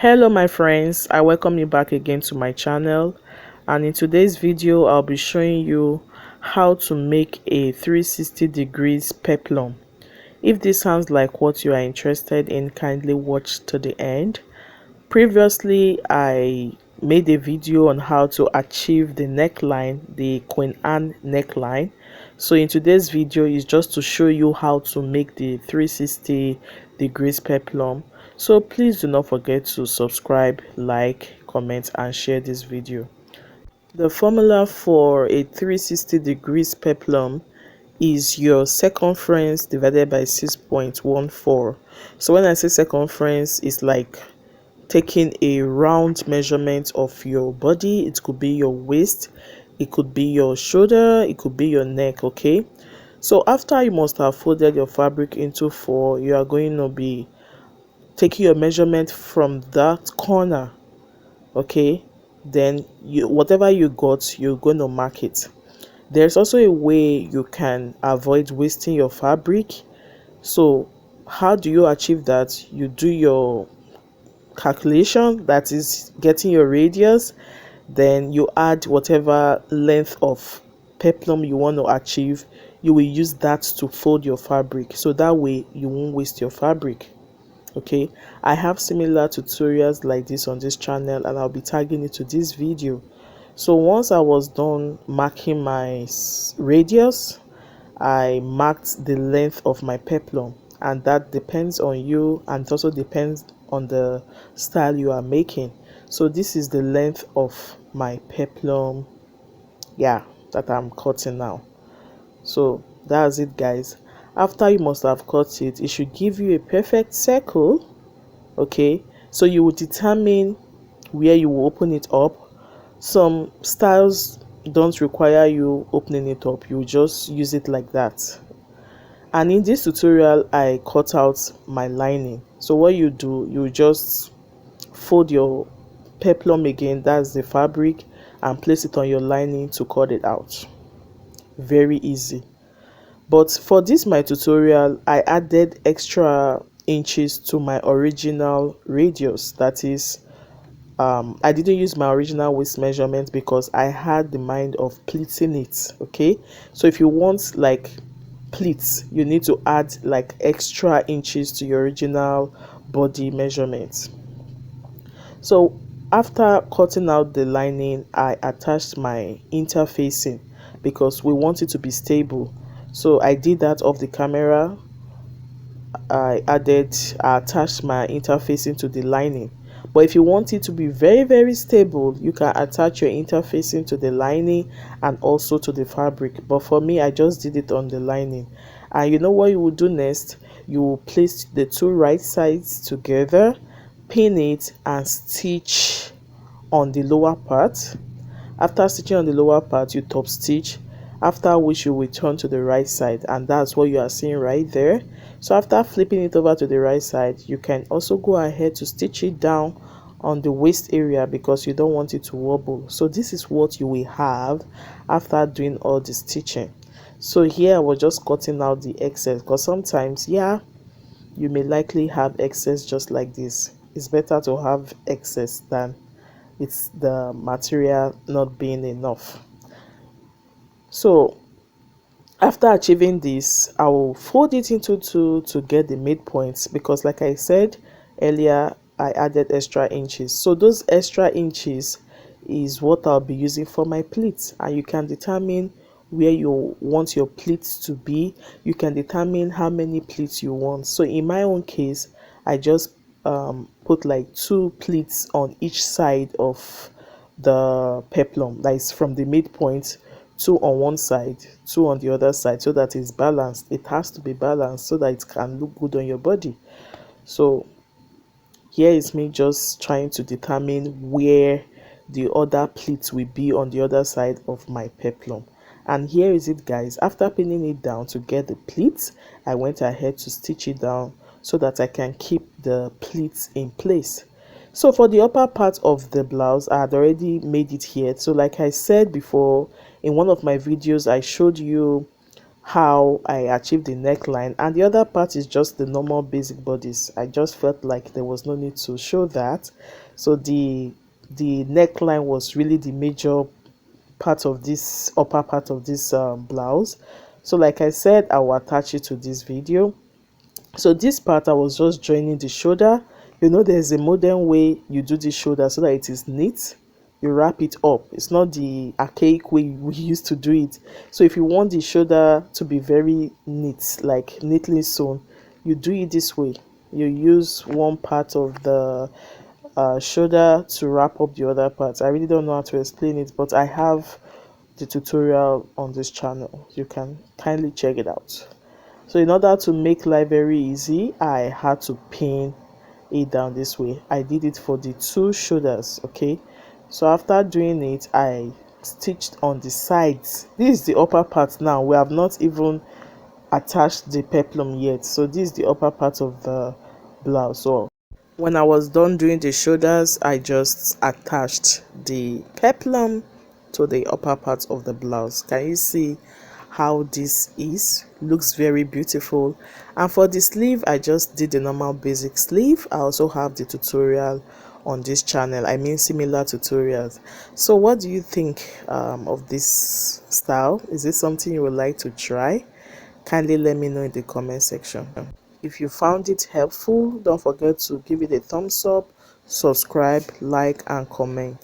Hello my friends, I welcome you back again to my channel, and in today's video I'll be showing you how to make a 360 degrees peplum. If this sounds like what you are interested in, kindly watch to the end. Previously I made a video on how to achieve the neckline, the Queen Anne neckline. So in today's video is just to show you how to make the 360 degrees peplum. So please do not forget to subscribe, like, comment and share this video. The formula for a 360 degrees peplum is your circumference divided by 6.14. So when I say circumference, it's like taking a round measurement of your body. It could be your waist, it could be your shoulder, it could be your neck. Okay, so after you must have folded your fabric into four, you are going to be taking your measurement from that corner. Okay, then whatever you got, you're going to mark it. There's also a way you can avoid wasting your fabric. So how do you achieve that? You do your calculation, that is getting your radius, then you add whatever length of peplum you want to achieve. You will use that to fold your fabric, so that way you won't waste your fabric. Okay, I have similar tutorials like this on this channel and I'll be tagging it to this video. So once I was done marking my radius, I marked the length of my peplum, and that depends on you, and it also depends on the style you are making. So this is the length of my peplum, yeah, that I'm cutting now. So that's it, guys. After you must have cut it, it should give you a perfect circle. Okay, so you will determine where you will open it up. Some styles don't require you opening it up, you just use it like that. And in this tutorial I cut out my lining. So what you do, you just fold your peplum again, that's the fabric, and place it on your lining to cut it out. Very easy. But for this my tutorial, I added extra inches to my original radius. That is, I didn't use my original waist measurement because I had the mind of pleating it. Okay, so if you want like pleats, you need to add like extra inches to your original body measurements. So after cutting out the lining, I attached my interfacing because we want it to be stable. So I did that off the camera. I attached my interfacing to the lining. But if you want it to be very stable, you can attach your interfacing to the lining and also to the fabric. But for me, I just did it on the lining. And you know what you will do next? You will place the two right sides together, pin it and stitch on the lower part. After stitching on the lower part, you top stitch, after which you will turn to the right side, and that's what you are seeing right there. So after flipping it over to the right side, you can also go ahead to stitch it down on the waist area because you don't want it to wobble. So this is what you will have after doing all the stitching. So here I was just cutting out the excess because sometimes, yeah, you may likely have excess just like this. It's better to have excess than it's the material not being enough. So after achieving this, I will fold it into two to get the midpoints because like I said earlier, I added extra inches. So those extra inches is what I'll be using for my pleats, and you can determine where you want your pleats to be. You can determine how many pleats you want. So in my own case, I just put like 2 pleats on each side of the peplum, that is from the midpoint, 2 on one side, 2 on the other side, so that it's balanced. It has to be balanced so that it can look good on your body. So here is me just trying to determine where the other pleats will be on the other side of my peplum. And here is it, guys. After pinning it down to get the pleats, I went ahead to stitch it down so that I can keep the pleats in place. So for the upper part of the blouse, I had already made it here. So like I said before, in one of my videos I showed you how I achieved the neckline, and the other part is just the normal basic bodice. I just felt like there was no need to show that. So the neckline was really the major part of this upper part of this blouse. So like I said, I will attach it to this video. So this part I was just joining the shoulder. You know, there's a modern way you do the shoulder so that it is neat. You wrap it up. It's not the archaic way we used to do it. So if you want the shoulder to be very neat, like neatly sewn, you do it this way. You use one part of the shoulder to wrap up the other parts. I really don't know how to explain it, but I have the tutorial on this channel. You can kindly check it out. So in order to make life very easy, I had to pin it down this way. I did it for the two shoulders. Okay, so after doing it, I stitched on the sides. This is the upper part. Now we have not even attached the peplum yet, so this is the upper part of the blouse. So when I was done doing the shoulders, I just attached the peplum to the upper part of the blouse. Can you see how this is? Looks very beautiful. And for the sleeve, I just did the normal basic sleeve. I also have the tutorial on this channel, I mean similar tutorials. So what do you think of this style? Is it something you would like to try? Kindly let me know in the comment section. If you found it helpful, don't forget to give it a thumbs up, subscribe, like and comment.